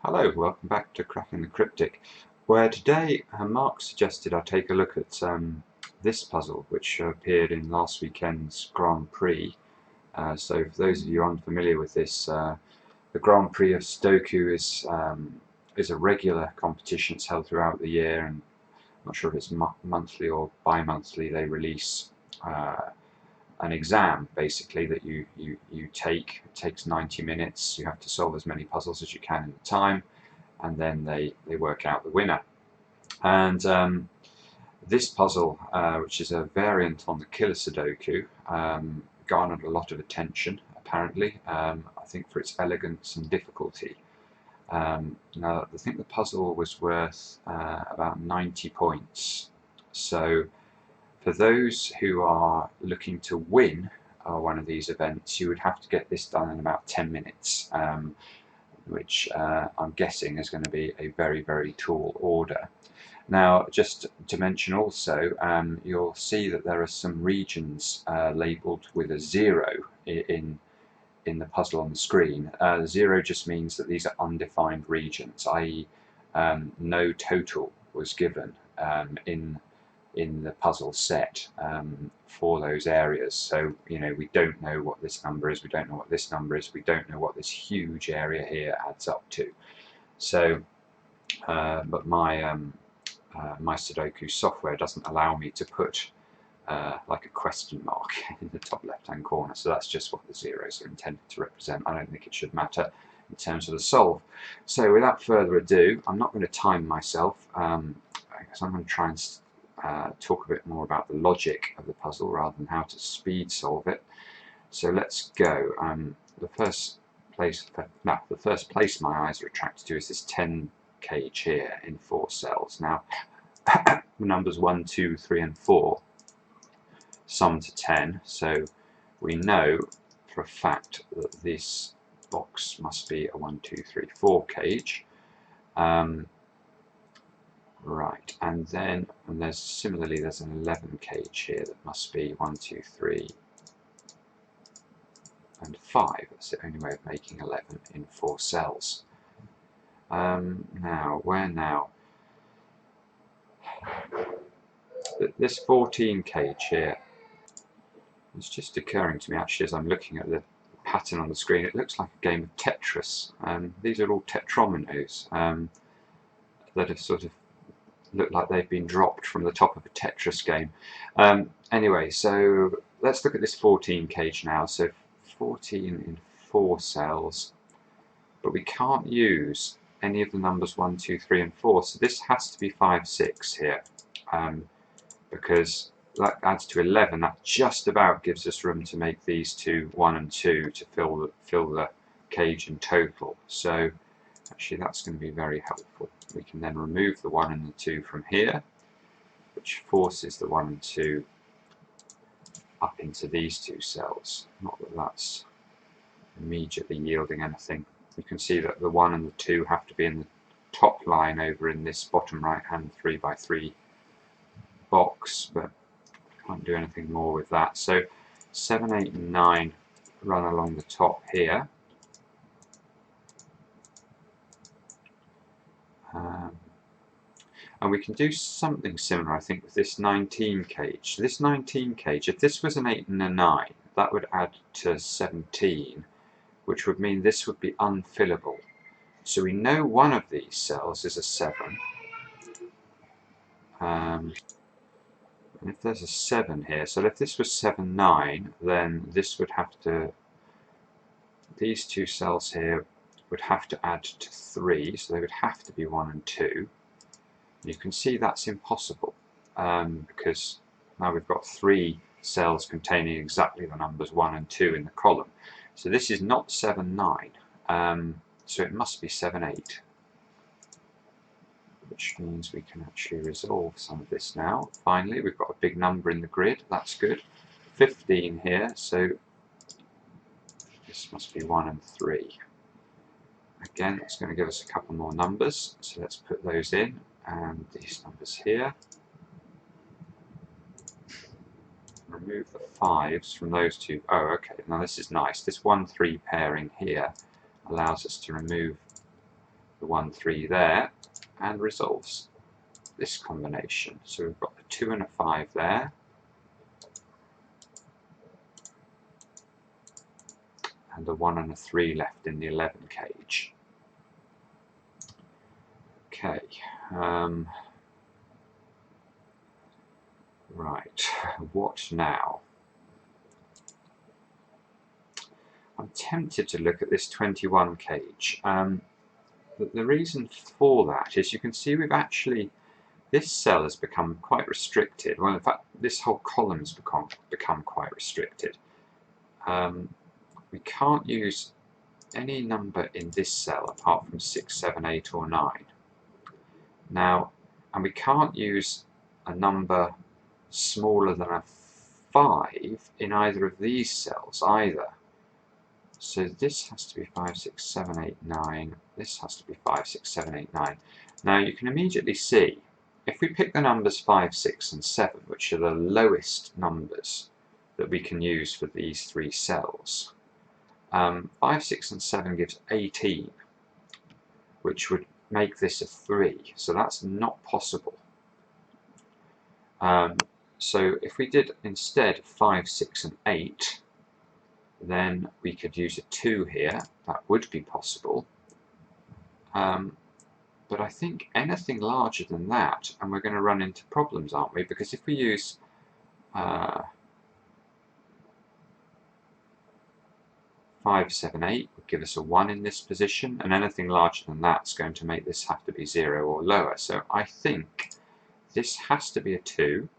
Hello, welcome back to Cracking the Cryptic, where today Mark suggested I take a look at this puzzle, which appeared in last weekend's Grand Prix. So for those of you unfamiliar with this, the Grand Prix of Sudoku is a regular competition. It's held throughout the year, and I'm not sure if it's monthly or bi-monthly. They release an exam basically that you take. It takes 90 minutes. You have to solve as many puzzles as you can in the time, and then they work out the winner. And this puzzle, which is a variant on the killer Sudoku, garnered a lot of attention apparently, I think for its elegance and difficulty. Now I think the puzzle was worth about 90 points, so for those who are looking to win one of these events, you would have to get this done in about 10 minutes, which I'm guessing is going to be a very, very tall order. Now, just to mention also, you'll see that there are some regions labelled with a 0 in the puzzle on the screen. 0 just means that these are undefined regions, i.e. no total was given in the puzzle set for those areas. So, you know, we don't know what this number is, we don't know what this number is, we don't know what this huge area here adds up to. So, but my Sudoku software doesn't allow me to put like a question mark in the top left hand corner, so that's just what the zeros are intended to represent. I don't think it should matter in terms of the solve. So without further ado, I'm not going to time myself, because I'm going to try and talk a bit more about the logic of the puzzle rather than how to speed solve it. So let's go. The first place my eyes are attracted to is this 10 cage here in 4 cells. Now the numbers 1, 2, 3 and 4 sum to 10, so we know for a fact that this box must be a 1, 2, 3, 4 cage. Right, and then there's an 11 cage here that must be 1, 2, 3 and 5. That's the only way of making 11 in 4 cells. Now, where now? This 14 cage here, it's just occurring to me actually as I'm looking at the pattern on the screen, it looks like a game of Tetris. These are all tetrominos that have sort of look like they've been dropped from the top of a Tetris game. Anyway, so let's look at this 14 cage now. So 14 in 4 cells, but we can't use any of the numbers 1, 2, 3 and 4, so this has to be 5, 6 here, because that adds to 11. That just about gives us room to make these two 1 and 2 to fill the cage in total. So actually that's going to be very helpful. We can then remove the 1 and the 2 from here, which forces the 1 and 2 up into these 2 cells. Not that that's immediately yielding anything. You can see that the 1 and the 2 have to be in the top line over in this bottom right hand 3x3 box, but I can't do anything more with that. So 7, 8 and 9 run along the top here. And we can do something similar, I think, with this 19 cage. So this 19 cage, if this was an 8 and a 9, that would add to 17, which would mean this would be unfillable. So we know one of these cells is a 7. And if there's a 7 here, so if this was 7, 9, then this would have to, these 2 cells here would have to add to 3, so they would have to be 1 and 2. You can see that's impossible, because now we've got 3 cells containing exactly the numbers 1 and 2 in the column. So this is not 7, 9, so it must be 7, 8, which means we can actually resolve some of this now. Finally, we've got a big number in the grid, that's good. 15 here, so this must be 1 and 3. Again, it's going to give us a couple more numbers, so let's put those in, and these numbers here. Remove the 5s from those 2. Oh, okay, now this is nice. This 1, 3 pairing here allows us to remove the 1, 3 there, and resolves this combination. So we've got a 2 and a 5 there, and a 1 and a 3 left in the 11 cage. Okay, right, what now? I'm tempted to look at this 21 cage. But the reason for that is you can see we've actually, this cell has become quite restricted. Well, in fact, this whole column's become quite restricted. We can't use any number in this cell apart from 6, 7, 8 or 9. Now, and we can't use a number smaller than a 5 in either of these cells either. So this has to be 5, 6, 7, 8, 9. This has to be 5, 6, 7, 8, 9. Now you can immediately see, if we pick the numbers 5, 6 and 7, which are the lowest numbers that we can use for these three cells, 5, 6 and 7 gives 18, which would make this a 3. So that's not possible. So if we did instead 5, 6 and 8, then we could use a 2 here. That would be possible. But I think anything larger than that, and we're going to run into problems, aren't we? Because if we use 5, 7, 8 would give us a 1 in this position, and anything larger than that's going to make this have to be 0 or lower. So I think this has to be a 2,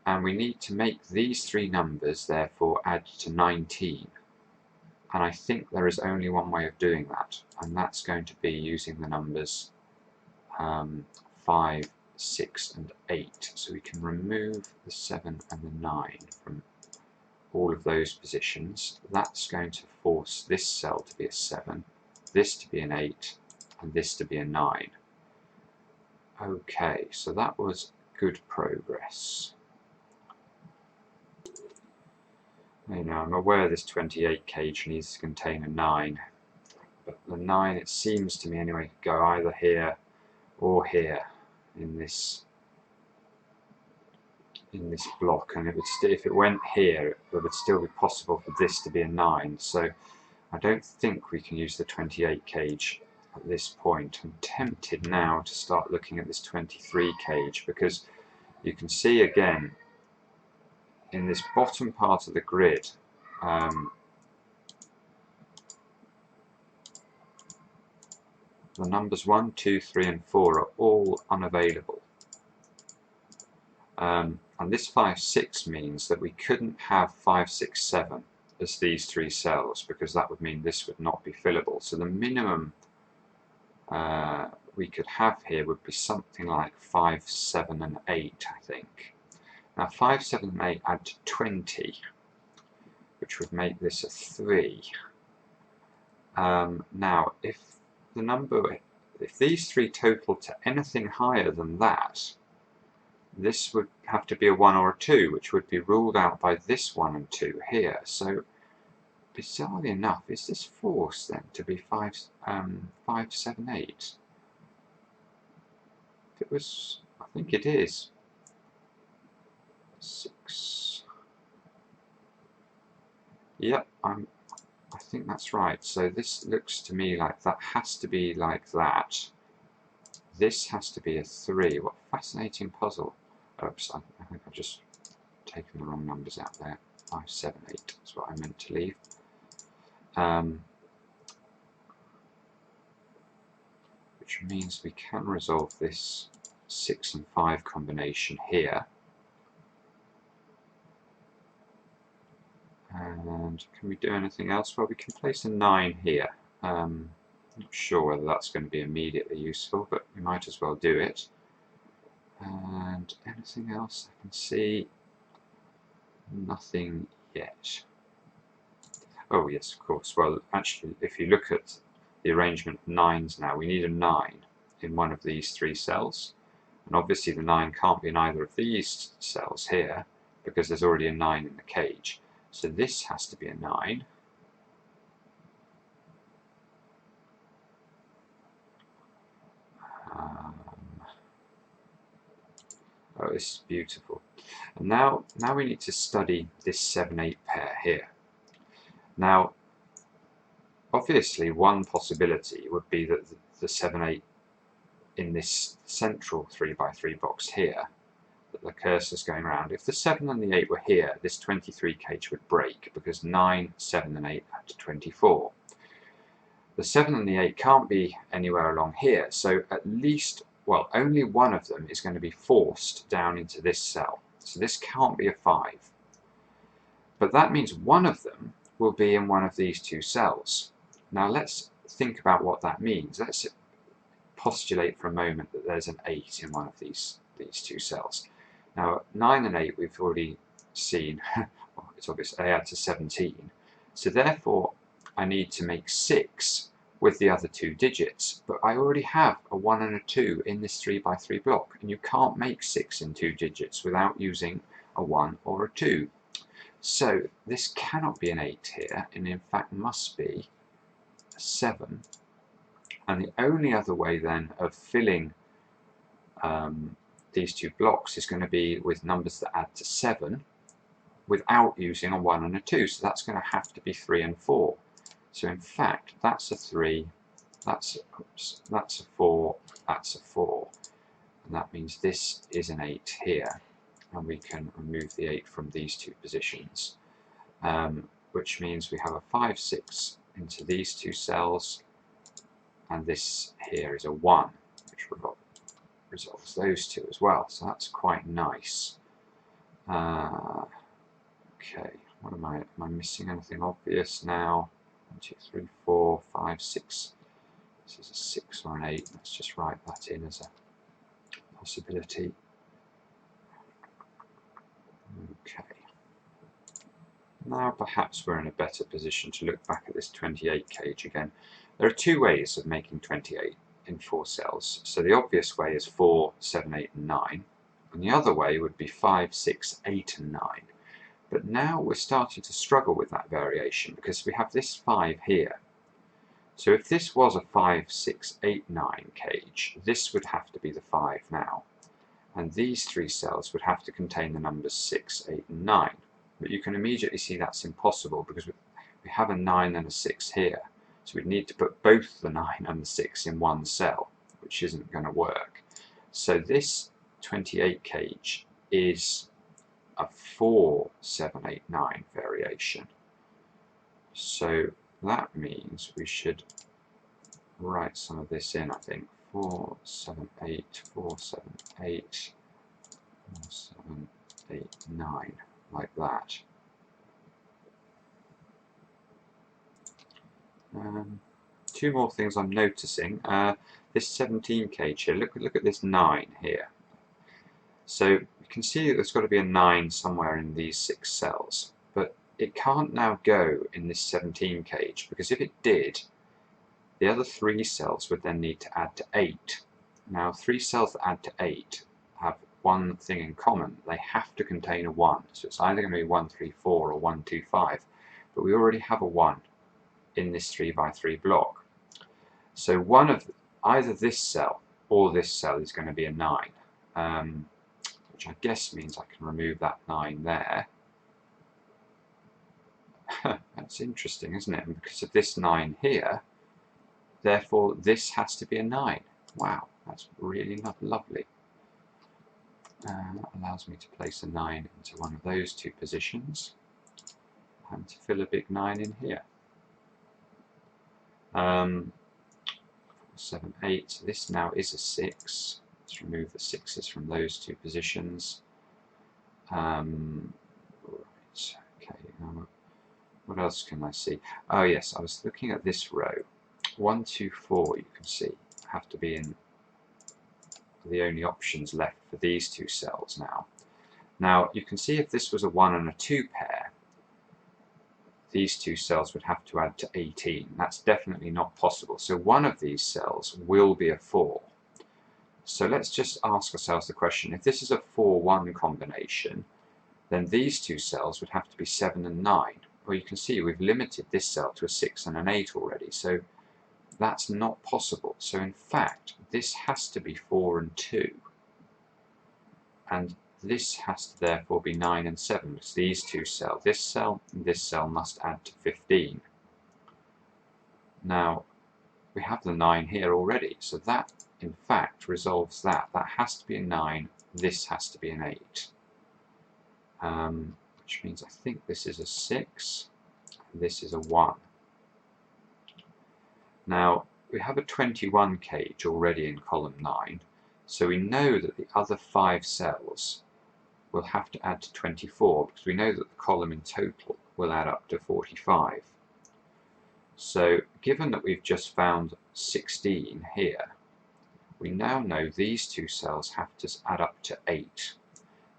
and we need to make these three numbers therefore add to 19. And I think there is only one way of doing that, and that's going to be using the numbers 5, 6 and 8. So we can remove the 7 and the 9 from all of those positions. That's going to force this cell to be a 7, this to be an 8, and this to be a 9. Okay, so that was good progress. You know, I'm aware this 28 cage needs to contain a 9, but the 9, it seems to me anyway, could go either here or here in this block, and it would if it went here, it would still be possible for this to be a 9. So I don't think we can use the 28 cage at this point. I'm tempted now to start looking at this 23 cage, because you can see again in this bottom part of the grid, the numbers 1, 2, 3 and 4 are all unavailable. And this 5, 6 means that we couldn't have 5, 6, 7 as these three cells, because that would mean this would not be fillable. So the minimum we could have here would be something like 5, 7 and 8, I think. Now 5, 7 and 8 add to 20, which would make this a 3. Now if these three total to anything higher than that, this would have to be a 1 or a 2, which would be ruled out by this 1 and 2 here. So bizarrely enough, is this forced then to be 5, 7, 8? If it was, I think it is. 6. Yep, I think that's right. So this looks to me like that has to be like that. This has to be a 3. What a fascinating puzzle. Oops, I think I've just taken the wrong numbers out there. 5, 7, 8 is what I meant to leave. Which means we can resolve this 6 and 5 combination here. And can we do anything else? Well, we can place a 9 here. Not sure whether that's going to be immediately useful, but we might as well do it. And anything else I can see? Nothing yet. Oh yes, of course. Well, actually, if you look at the arrangement of 9s now, we need a 9 in one of these three cells. And obviously the 9 can't be in either of these cells here, because there's already a 9 in the cage. So this has to be a 9. Oh, this is beautiful. And now we need to study this 7-8 pair here. Now, obviously, one possibility would be that the 7-8 in this central 3x3 box here, that the cursor's going around, if the 7 and the 8 were here, this 23 cage would break, because 9, 7 and 8 add to 24. The 7 and the 8 can't be anywhere along here, so at least, well, only one of them is going to be forced down into this cell. So this can't be a 5. But that means one of them will be in one of these two cells. Now let's think about what that means. Let's postulate for a moment that there's an 8 in one of these two cells. Now 9 and 8 we've already seen, well, it's obvious, they add to 17. So therefore I need to make 6 with the other two digits, but I already have a 1 and a 2 in this 3x3 block, and you can't make 6 in 2 digits without using a 1 or a 2. So this cannot be an 8 here, and in fact must be a 7. And the only other way then of filling these two blocks is going to be with numbers that add to 7 without using a 1 and a 2. So that's going to have to be 3 and 4. So in fact, that's a 3, that's a 4, that's a 4. And that means this is an 8 here. And we can remove the 8 from these two positions. Which means we have a 5, 6 into these two cells. And this here is a 1, which resolves those two as well. So that's quite nice. Okay, what am I missing anything obvious now? 1, 2, 3, 4, 5, 6. This is a 6 or an 8. Let's just write that in as a possibility. Okay. Now perhaps we're in a better position to look back at this 28 cage again. There are two ways of making 28 in 4 cells. So the obvious way is 4, 7, 8 and 9. And the other way would be 5, 6, 8 and 9. But now we're starting to struggle with that variation because we have this 5 here. So if this was a 5, 6, 8, 9 cage, this would have to be the 5 now. And these 3 cells would have to contain the numbers 6, 8 and 9. But you can immediately see that's impossible because we have a 9 and a 6 here. So we'd need to put both the 9 and the 6 in one cell, which isn't going to work. So this 28 cage is a 4, 7, 8, 9 variation. So that means we should write some of this in, I think. 4, 7, 8, 4, 7, 8, 4, 7, 8, 9, like that. Two more things I'm noticing. This 17 cage here, look at this 9 here. So you can see that there's got to be a 9 somewhere in these 6 cells, but it can't now go in this 17 cage, because if it did, the other 3 cells would then need to add to 8. Now 3 cells that add to 8 have one thing in common. They have to contain a 1. So it's either going to be 1, 3, 4 or 1, 2, 5. But we already have a 1 in this 3x3 block. So one of either this cell or this cell is going to be a 9. Which I guess means I can remove that 9 there. That's interesting, isn't it? And because of this 9 here, therefore this has to be a 9. Wow, that's really lovely. That allows me to place a 9 into one of those two positions and to fill a big 9 in here. 7, 8. This now is a 6. Let's remove the 6s from those two positions. Right, okay. What else can I see? Oh yes, I was looking at this row. 1, 2, 4. You can see have to be in the only options left for these two cells now. Now you can see if this was a 1 and a 2 pair, these two cells would have to add to 18. That's definitely not possible. So one of these cells will be a 4. So let's just ask ourselves the question, if this is a 4-1 combination, then these two cells would have to be 7 and 9. Well, you can see we've limited this cell to a 6 and an 8 already, so that's not possible. So in fact, this has to be 4 and 2. and this has to therefore be 9 and 7, because these two cells, this cell and this cell, must add to 15. Now, we have the 9 here already, so that in fact resolves that. That has to be a 9, this has to be an 8. Which means I think this is a 6, and this is a 1. Now, we have a 21 cage already in column 9, so we know that the other 5 cells will have to add to 24, because we know that the column in total will add up to 45. So, given that we've just found 16 here, we now know these two cells have to add up to 8.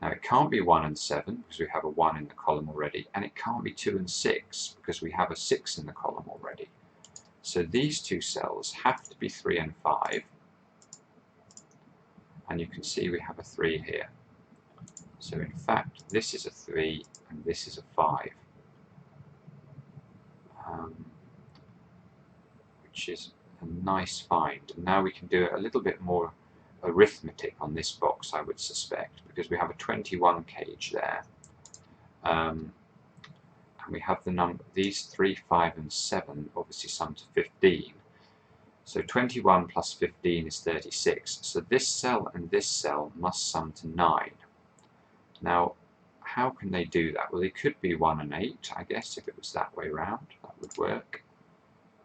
Now, it can't be 1 and 7, because we have a 1 in the column already, and it can't be 2 and 6, because we have a 6 in the column already. So these two cells have to be 3 and 5, and you can see we have a 3 here. So in fact, this is a 3 and this is a 5, which is a nice find. And now we can do a little bit more arithmetic on this box, I would suspect, because we have a 21 cage there. And we have the number, these 3, 5 and 7 obviously sum to 15. So 21 plus 15 is 36. So this cell and this cell must sum to 9. Now, how can they do that? Well, they could be 1 and 8, I guess, if it was that way round. That would work.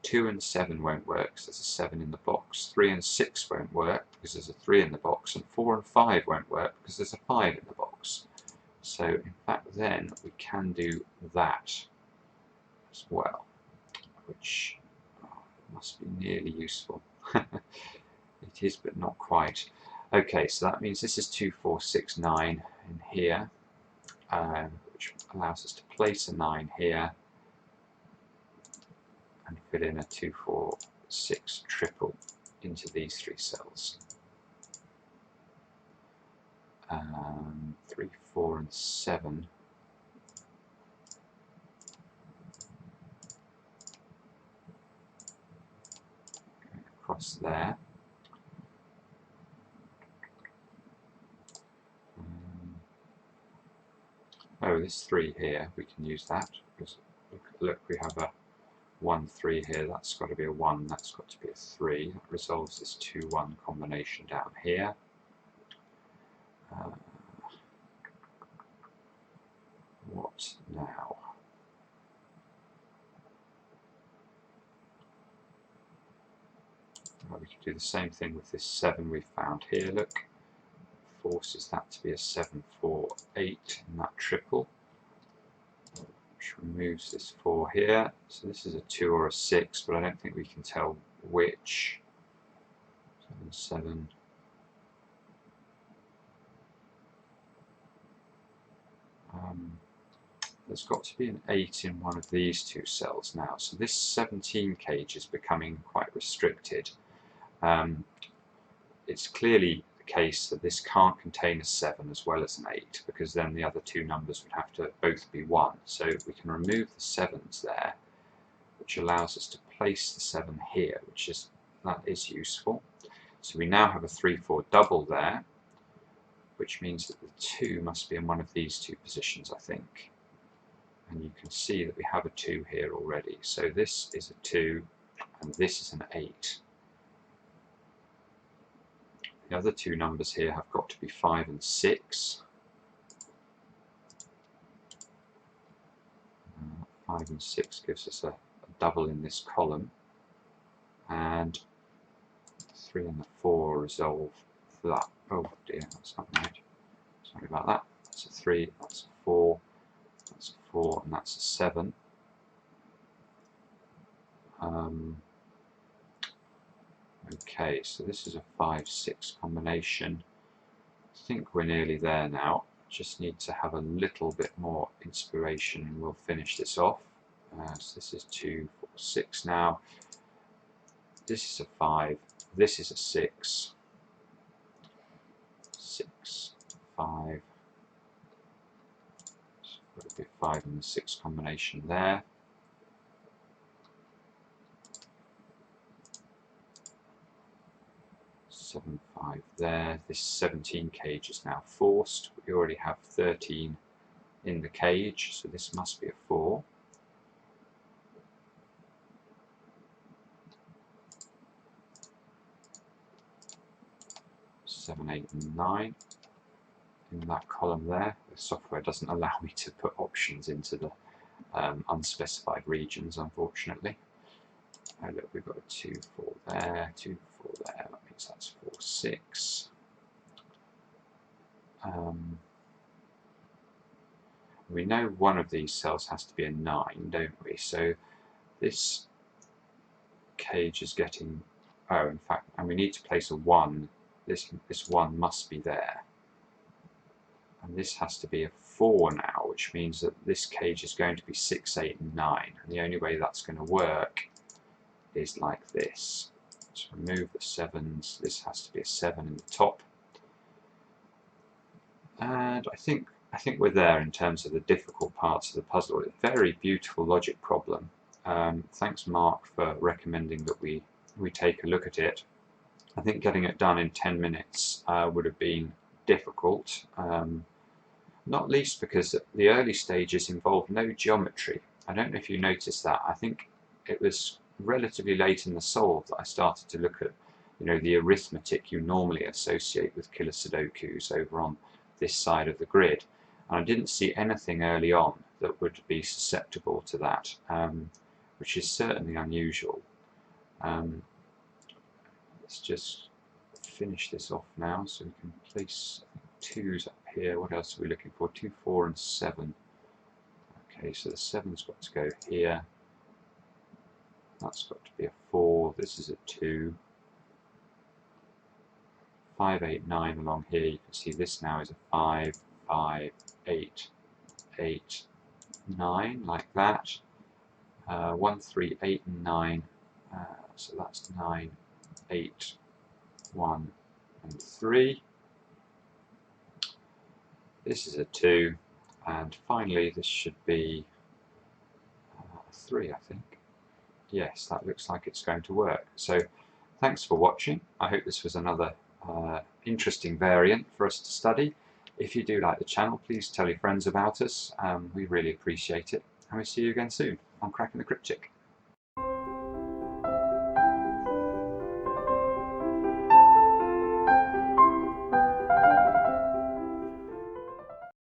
2 and 7 won't work, because there's a 7 in the box. 3 and 6 won't work, because there's a 3 in the box. And 4 and 5 won't work, because there's a 5 in the box. So, in fact, then we can do that as well, which must be nearly useful. It is, but not quite. Okay, so that means this is 2, 4, 6, 9 in here, which allows us to place a 9 here and fill in a 2, 4, 6 triple into these 3 cells. 3, 4 and 7. Across there. Oh, this 3 here, we can use that, because look, we have a 1, 3 here, that's got to be a 1, that's got to be a 3. That resolves this 2, 1 combination down here. What now? Well, we can do the same thing with this 7 we found here, look. Forces that to be a 7, 4, 8 in that triple, which removes this 4 here. So this is a 2 or a 6, but I don't think we can tell which. 7, 7. There's got to be an 8 in one of these two cells now. So this 17 cage is becoming quite restricted. It's clearly the case that this can't contain a 7 as well as an 8, because then the other two numbers would have to both be 1. So we can remove the 7s there, which allows us to place the 7 here, that is useful. So we now have a 3, 4 double there, which means that the 2 must be in one of these two positions, I think. And you can see that we have a 2 here already. So this is a 2, and this is an 8. The other two numbers here have got to be 5 and 6. 5 and 6 gives us a double in this column, and 3 and the 4 resolve that. Oh dear, that's not right. Sorry about that. That's a 3, that's a 4, that's a 4, and that's a 7. Okay, so this is a 5, 6 combination. I think we're nearly there now. Just need to have a little bit more inspiration and we'll finish this off. So this is 2, 4, 6 now. This is a 5. This is a 6. 6, 5. So got a bit 5 and the 6 combination there. 7, 5 there. This 17 cage is now forced. We already have 13 in the cage, so this must be a 4. Seven, 8, and 9 in that column there. The software doesn't allow me to put options into the unspecified regions, unfortunately. Oh look, we've got a 2, 4 there, 2, 4 there. That means that's 4, 6. We know one of these cells has to be a 9, don't we? So this cage is getting, oh, in fact, and we need to place a 1. This 1 must be there. And this has to be a 4 now, which means that this cage is going to be 6, 8, and 9. And the only way that's going to work is like this. So remove the 7s. This has to be a 7 in the top. And I think we're there in terms of the difficult parts of the puzzle. It's a very beautiful logic problem. Thanks, Mark, for recommending that we take a look at it. I think getting it done in 10 minutes would have been difficult, not least because the early stages involved no geometry. I don't know if you noticed that. I think it was relatively late in the solve that I started to look at, the arithmetic you normally associate with killer Sudokus over on this side of the grid, and I didn't see anything early on that would be susceptible to that, which is certainly unusual. Let's just finish this off now, so we can place 2s up here. What else are we looking for? 2, 4, and 7. Okay, so the 7's got to go here. That's got to be a 4. This is a 2. 5, 8, 9 along here. You can see this now is a 5, 5, 8, 8, 9, like that. 1, 3, 8, and 9. So that's 9, 8, 1, and 3. This is a 2, and finally this should be a 3, I think. Yes, that looks like it's going to work. So thanks for watching. I hope this was another interesting variant for us to study. If you do like the channel, please tell your friends about us. We really appreciate it, and we'll see you again soon on Cracking the Cryptic.